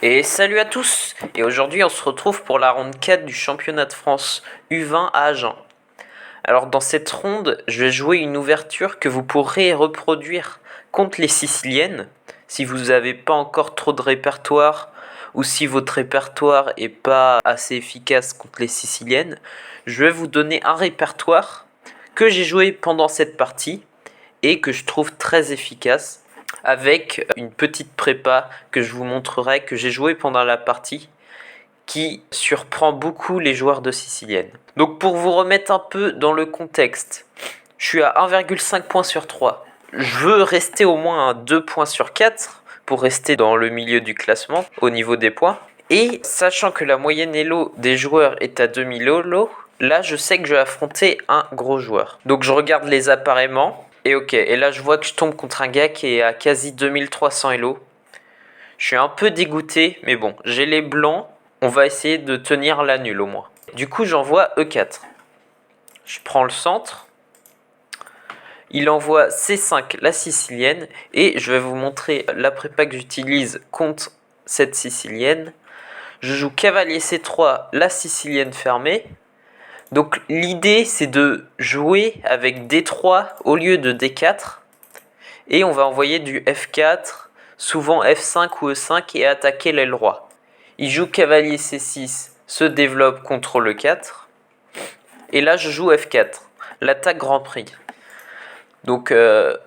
Et salut à tous. Et aujourd'hui on se retrouve pour la ronde 4 du championnat de France U20 à Agen. Alors dans cette ronde, je vais jouer une ouverture que vous pourrez reproduire contre les Siciliennes si vous n'avez pas encore trop de répertoire ou si votre répertoire est pas assez efficace contre les Siciliennes. Je vais vous donner un répertoire que j'ai joué pendant cette partie et que je trouve très efficace, avec une petite prépa que je vous montrerai, que j'ai joué pendant la partie, qui surprend beaucoup les joueurs de Sicilienne. Donc pour vous remettre un peu dans le contexte, je suis à 1,5 points sur 3. Je veux rester au moins à 2 points sur 4 pour rester dans le milieu du classement au niveau des points. Et sachant que la moyenne Elo des joueurs est à 2000 Elo, là je sais que je vais affronter un gros joueur. Donc je regarde les appareillements. Et ok, et là je vois que je tombe contre un gars qui est à quasi 2300 Elo. Je suis un peu dégoûté, mais bon, j'ai les blancs. On va essayer de tenir la nulle au moins. Du coup j'envoie E4. Je prends le centre. Il envoie C5 la sicilienne. Et je vais vous montrer la prépa que j'utilise contre cette sicilienne. Je joue cavalier C3 la sicilienne fermée. Donc l'idée c'est de jouer avec D3 au lieu de D4. Et on va envoyer du F4, souvent F5 ou E5 et attaquer l'aile roi. Il joue cavalier C6, se développe contrôle E4. Et là je joue F4, l'attaque grand prix. Donc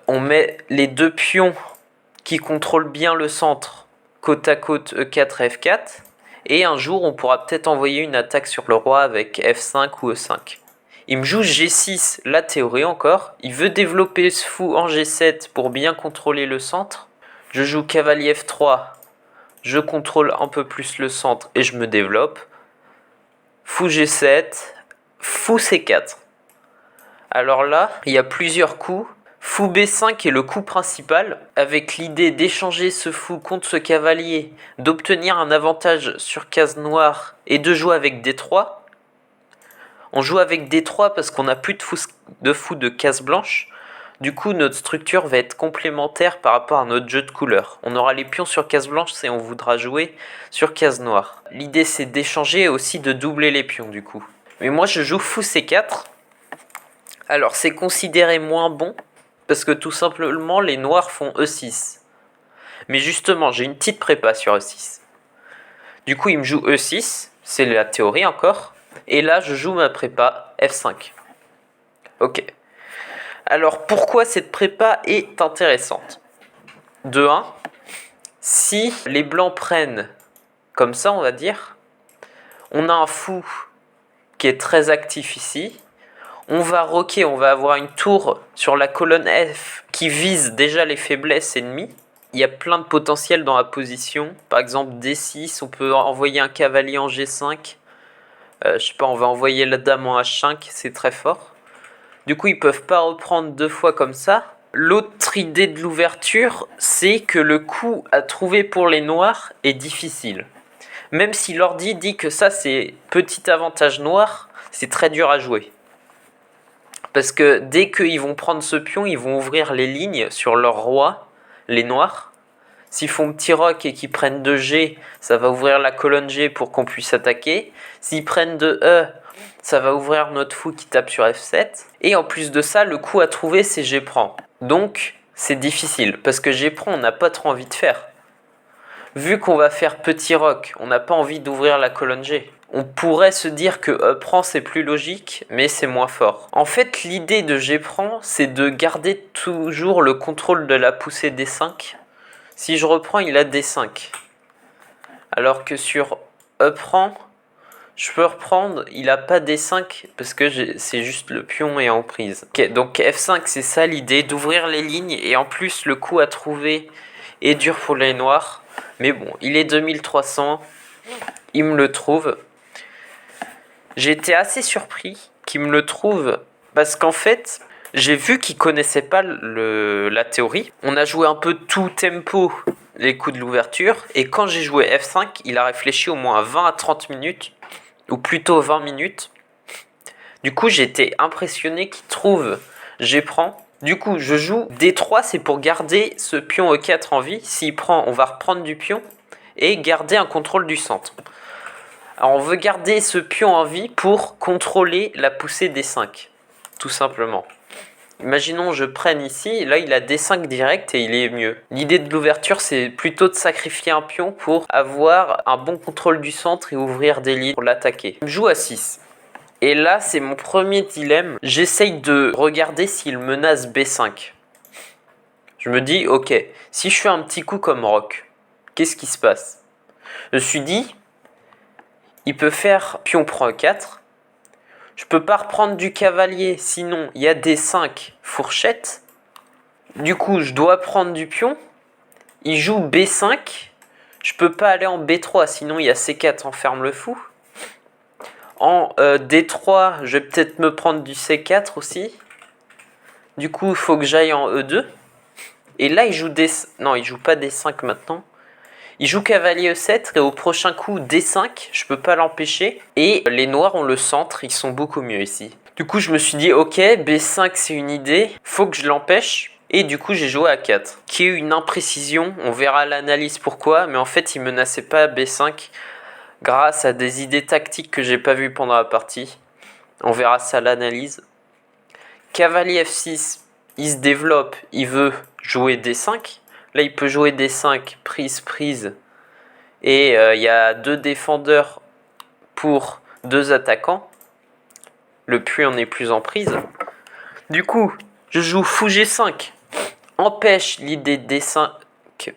on met les deux pions qui contrôlent bien le centre côte à côte E4 et F4. Et un jour on pourra peut-être envoyer une attaque sur le roi avec F5 ou E5. Il me joue G6, la théorie encore. Il veut développer ce fou en G7 pour bien contrôler le centre. Je joue cavalier F3. Je contrôle un peu plus le centre et je me développe. Fou G7. Fou C4. Alors là, il y a plusieurs coups. Fou B5 est le coup principal, avec l'idée d'échanger ce fou contre ce cavalier, d'obtenir un avantage sur case noire et de jouer avec D3. On joue avec D3 parce qu'on n'a plus de fou de case blanche. Du coup, notre structure va être complémentaire par rapport à notre jeu de couleurs. On aura les pions sur case blanche et on voudra jouer sur case noire. L'idée, c'est d'échanger et aussi de doubler les pions du coup. Mais moi, je joue fou C4. Alors, c'est considéré moins bon parce que tout simplement, les noirs font E6. Mais justement, j'ai une petite prépa sur E6. Du coup, il me joue E6. C'est la théorie encore. Et là, je joue ma prépa F5. Ok. Alors, pourquoi cette prépa est intéressante? De 1, si les blancs prennent comme ça, on va dire, on a un fou qui est très actif ici. On va roquer, on va avoir une tour sur la colonne F qui vise déjà les faiblesses ennemies. Il y a plein de potentiel dans la position. Par exemple, D6, on peut envoyer un cavalier en G5. Je sais pas, on va envoyer la dame en H5, c'est très fort. Du coup, ils peuvent pas reprendre deux fois comme ça. L'autre idée de l'ouverture, c'est que le coup à trouver pour les noirs est difficile. Même si l'ordi dit que ça c'est petit avantage noir, c'est très dur à jouer. Parce que dès qu'ils vont prendre ce pion, ils vont ouvrir les lignes sur leur roi, les noirs. S'ils font petit roc et qu'ils prennent de G, ça va ouvrir la colonne G pour qu'on puisse attaquer. S'ils prennent de E, ça va ouvrir notre fou qui tape sur F7. Et en plus de ça, le coup à trouver, c'est G prend. Donc, c'est difficile, parce que G prend, on n'a pas trop envie de faire. Vu qu'on va faire petit roc, on n'a pas envie d'ouvrir la colonne G. On pourrait se dire que E prend c'est plus logique, mais c'est moins fort. En fait, l'idée de G prend, c'est de garder toujours le contrôle de la poussée D5. Si je reprends, il a D5. Alors que sur E prend, je peux reprendre, il n'a pas D5 parce que c'est juste le pion est en prise. Ok, donc F5, c'est ça l'idée, d'ouvrir les lignes. Et en plus, le coup à trouver est dur pour les noirs. Mais bon, il est 2300. Il me le trouve. J'ai été assez surpris qu'il me le trouve parce qu'en fait, j'ai vu qu'il connaissait pas la théorie. On a joué un peu tout tempo les coups de l'ouverture. Et quand j'ai joué F5, il a réfléchi au moins 20 à 30 minutes. Ou plutôt 20 minutes. Du coup, j'ai été impressionné qu'il trouve G prend. Du coup, je joue D3, c'est pour garder ce pion E4 en vie. S'il prend, on va reprendre du pion. et garder un contrôle du centre. Alors on veut garder ce pion en vie pour contrôler la poussée D5, tout simplement. Imaginons je prenne ici, là il a D5 direct et il est mieux. L'idée de l'ouverture c'est plutôt de sacrifier un pion pour avoir un bon contrôle du centre et ouvrir des lignes pour l'attaquer. Je joue à 6. Et là c'est mon premier dilemme. J'essaye de regarder s'il menace B5. Je me dis ok, si je fais un petit coup comme roc, qu'est-ce qui se passe? Je me suis dit, il peut faire pion prend E4. Je peux pas reprendre du cavalier, sinon il y a D5 fourchette. Du coup, je dois prendre du pion. Il joue B5. Je peux pas aller en B3, sinon il y a C4 enferme le fou. En D3, je vais peut-être me prendre du C4 aussi. Du coup, il faut que j'aille en E2. Et là, il joue D5. Non, il joue pas D5 maintenant. Il joue cavalier E7 et au prochain coup D5, je peux pas l'empêcher. Et les noirs ont le centre, ils sont beaucoup mieux ici. Du coup, je me suis dit, ok, B5 c'est une idée, faut que je l'empêche. Et du coup, j'ai joué à 4, qui est une imprécision. On verra l'analyse pourquoi, mais en fait, il menaçait pas B5 grâce à des idées tactiques que j'ai pas vues pendant la partie. On verra ça à l'analyse. Cavalier F6, il se développe, il veut jouer D5. Là, il peut jouer D5, prise. Et il y a 2 défendeurs pour 2 attaquants. Le puits en est plus en prise. Du coup, je joue fou G5. Empêche l'idée D5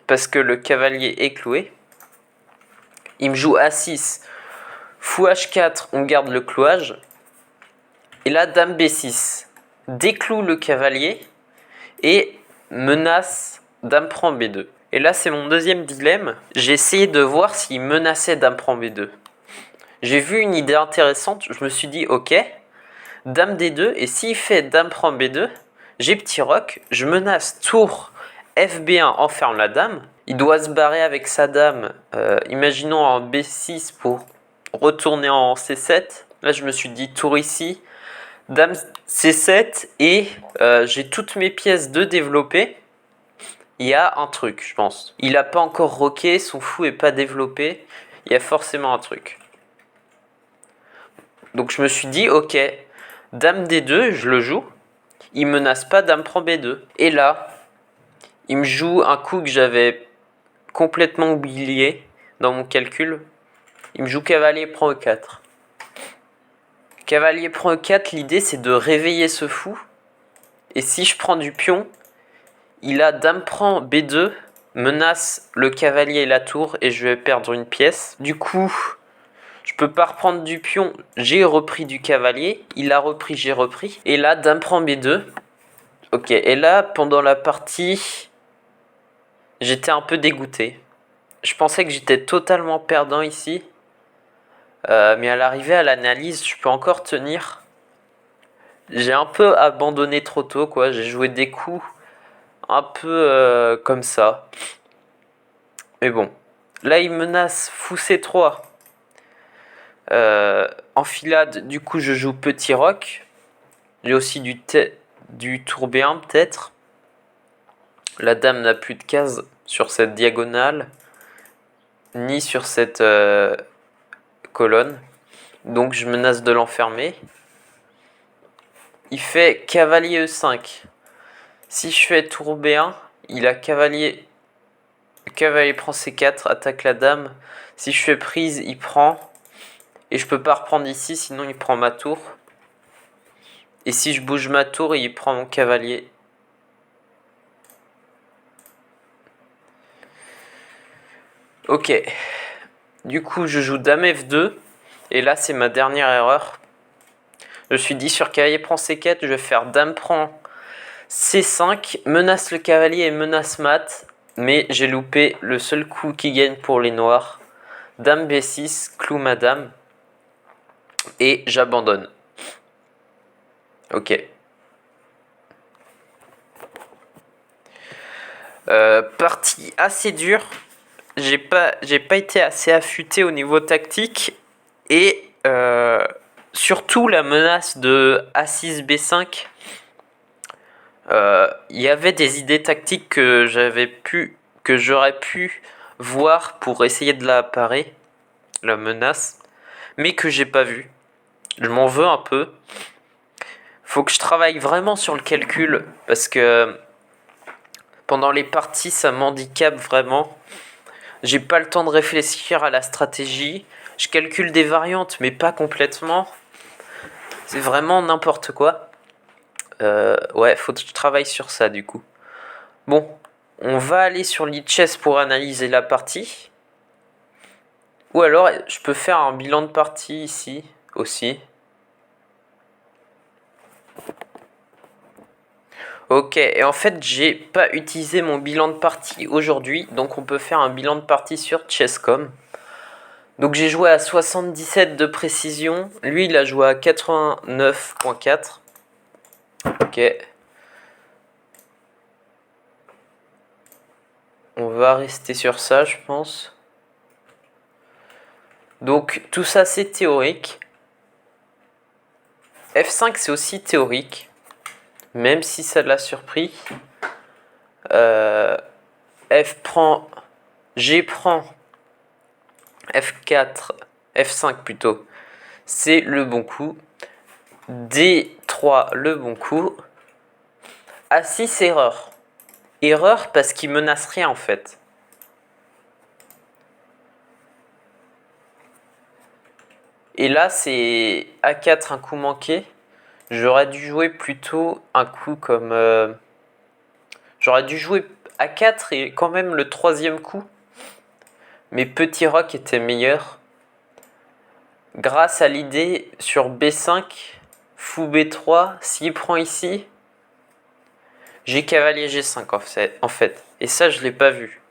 parce que le cavalier est cloué. Il me joue A6. Fou H4, on garde le clouage. Et là, dame B6. Décloue le cavalier et menace dame prend B2. Et là, c'est mon deuxième dilemme. J'ai essayé de voir s'il menaçait dame prend B2. J'ai vu une idée intéressante. Je me suis dit, ok, dame D2. Et s'il fait dame prend B2, j'ai petit roc. Je menace tour FB1, enferme la dame. Il doit se barrer avec sa dame. Imaginons en B6 pour retourner en C7. Là, je me suis dit tour ici. Dame C7 et j'ai toutes mes pièces de développer. Il y a un truc, je pense. Il n'a pas encore roqué, son fou n'est pas développé. Il y a forcément un truc. Donc je me suis dit, ok, dame D2, je le joue. Il menace pas dame prend B2. Et là, il me joue un coup que j'avais complètement oublié dans mon calcul. Il me joue cavalier prend E4. Cavalier prend E4, l'idée c'est de réveiller ce fou. Et si je prends du pion, il a dame prend B2, menace le cavalier et la tour et je vais perdre une pièce. Du coup, je peux pas reprendre du pion, j'ai repris du cavalier, il a repris, j'ai repris. Et là, dame prend B2. Ok, et là, pendant la partie, j'étais un peu dégoûté. Je pensais que j'étais totalement perdant ici. Mais à l'arrivée à l'analyse, je peux encore tenir. J'ai un peu abandonné trop tôt, quoi. J'ai joué des coups un peu comme ça. Mais bon. Là, il menace fou C3. Enfilade, du coup, je joue petit roc. J'ai aussi du tour B1 peut-être. La dame n'a plus de cases sur cette diagonale, ni sur cette colonne. Donc, je menace de l'enfermer. Il fait cavalier E5. Si je fais tour B1, il a cavalier. Le cavalier prend C4, attaque la dame. Si je fais prise, il prend. Et je peux pas reprendre ici, sinon il prend ma tour. Et si je bouge ma tour, il prend mon cavalier. Ok. Du coup, je joue dame F2. Et là, c'est ma dernière erreur. Je me suis dit sur cavalier prend C4, je vais faire dame prend C5, menace le cavalier et menace mat. Mais j'ai loupé le seul coup qui gagne pour les noirs. Dame B6, cloue ma dame. Et j'abandonne. Ok. Partie assez dure. J'ai pas été assez affûté au niveau tactique. Et surtout la menace de A6 B5. Il y avait des idées tactiques que j'aurais pu voir pour essayer de la parer, la menace, mais que j'ai pas vu. Je m'en veux un peu. Faut que je travaille vraiment sur le calcul parce que pendant les parties ça m'handicape vraiment. J'ai pas le temps de réfléchir à la stratégie. Je calcule des variantes mais pas complètement. C'est vraiment n'importe quoi. Ouais, faut que je travaille sur ça du coup. Bon, on va aller sur Lichess pour analyser la partie. Ou alors, je peux faire un bilan de partie ici aussi. Ok, et en fait, j'ai pas utilisé mon bilan de partie aujourd'hui, donc on peut faire un bilan de partie sur Chess.com. Donc j'ai joué à 77 de précision, lui il a joué à 89.4. Ok. On va rester sur ça, je pense. Donc tout ça c'est théorique. F5 c'est aussi théorique, même si ça l'a surpris. F prend, G prend, F4, F5 plutôt, c'est le bon coup. D3 le bon coup. A6 erreur. Erreur parce qu'il menace rien en fait. Et là c'est A4 un coup manqué. J'aurais dû jouer plutôt un coup comme... j'aurais dû jouer A4 et quand même le troisième coup. Mais Petit Roc était meilleur. Grâce à l'idée sur B5, Fou B3, s'il prend ici, j'ai cavalier G5 en fait. Et ça, je l'ai pas vu.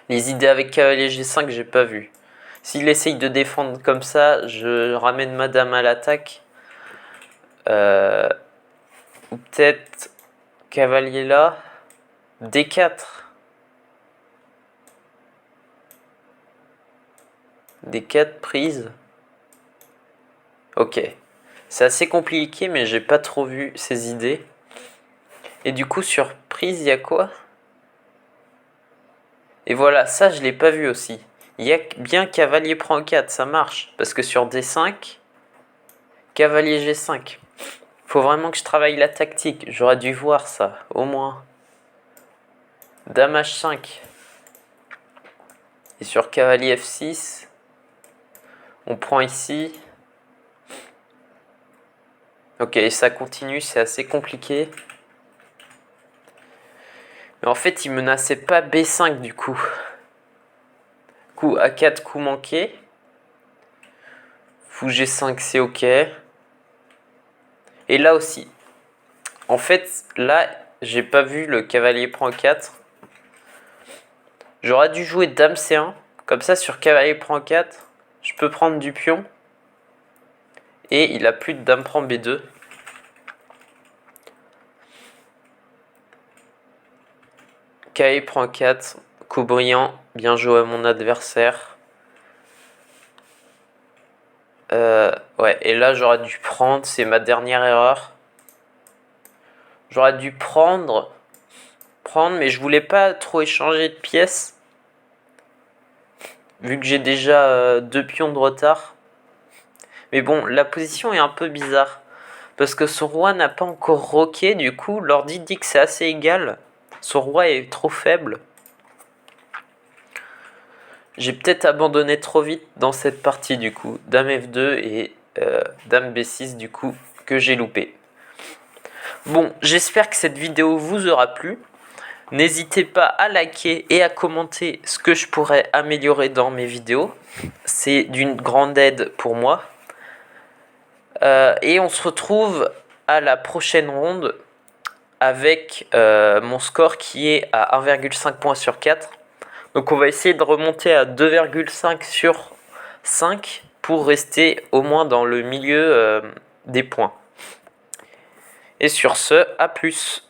Les idées avec cavalier G5, j'ai pas vu. S'il essaye de défendre comme ça, je ramène madame à l'attaque. Ou peut-être cavalier là. D4. D4 prise. Ok. C'est assez compliqué, mais j'ai pas trop vu ces idées. Et du coup, sur prise, il y a quoi? Et voilà, ça, je l'ai pas vu aussi. Il y a bien cavalier prend 4, ça marche. Parce que sur D5, cavalier G5. Faut vraiment que je travaille la tactique. J'aurais dû voir ça, au moins. Dame H5. Et sur cavalier F6, on prend ici. Ok, ça continue, c'est assez compliqué. Mais en fait, il menaçait pas B5 du coup. Coup A4, coup manqué. Fou G5, c'est ok. Et là aussi. En fait, là, j'ai pas vu le cavalier prend 4. J'aurais dû jouer dame C1. Comme ça, sur cavalier prend 4, je peux prendre du pion. Et il a plus de dame prend B2. Cavalier prend 4. Coup brillant. Bien joué à mon adversaire. Ouais, et là, j'aurais dû prendre. C'est ma dernière erreur. J'aurais dû prendre, mais je voulais pas trop échanger de pièces. Vu que j'ai déjà 2 pions de retard. Mais bon, la position est un peu bizarre. Parce que son roi n'a pas encore roqué, du coup, l'ordi dit que c'est assez égal. Son roi est trop faible. J'ai peut-être abandonné trop vite dans cette partie, du coup. Dame F2 et Dame B6, du coup, que j'ai loupé. Bon, j'espère que cette vidéo vous aura plu. N'hésitez pas à liker et à commenter ce que je pourrais améliorer dans mes vidéos. C'est d'une grande aide pour moi. Et on se retrouve à la prochaine ronde avec mon score qui est à 1,5 points sur 4. Donc on va essayer de remonter à 2,5 sur 5 pour rester au moins dans le milieu des points. Et sur ce, à plus.